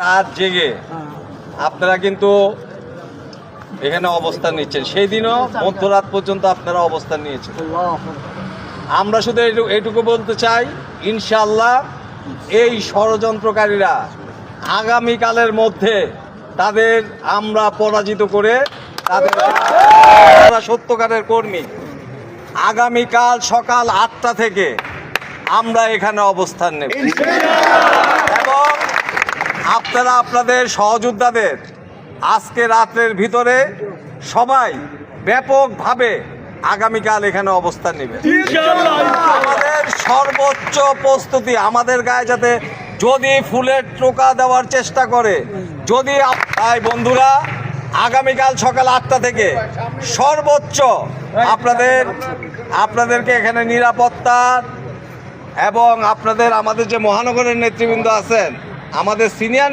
রাত জেগে আপনারা কিন্তু এখানে অবস্থান নিচ্ছেন, সেই দিনও মধ্যরাত পর্যন্ত আপনারা অবস্থান নিয়েছেন। আমরা শুধু এইটুকু বলতে চাই, ইনশাআল্লাহ এই ষড়যন্ত্রকারীরা আগামীকালের মধ্যে তাদের আমরা পরাজিত করে তাদের সত্যকারের কর্মী আগামীকাল সকাল 8টা থেকে আমরা এখানে অবস্থান নেব এবং আপনারা আপনাদের সহযোদ্ধাদের আজকে রাত্রের ভিতরে সবাই ব্যাপকভাবে আগামীকাল এখানে অবস্থান নেবে। আমাদের সর্বোচ্চ প্রস্তুতি, আমাদের গায়ে যাতে যদি ফুলের টোকা দেওয়ার চেষ্টা করে, যদি তাই বন্ধুরা আগামীকাল সকাল 8টা থেকে সর্বোচ্চ আপনাদেরকে এখানে নিরাপত্তা এবং আমাদের যে মহানগরের নেতৃবৃন্দ আছেন, আমাদের সিনিয়র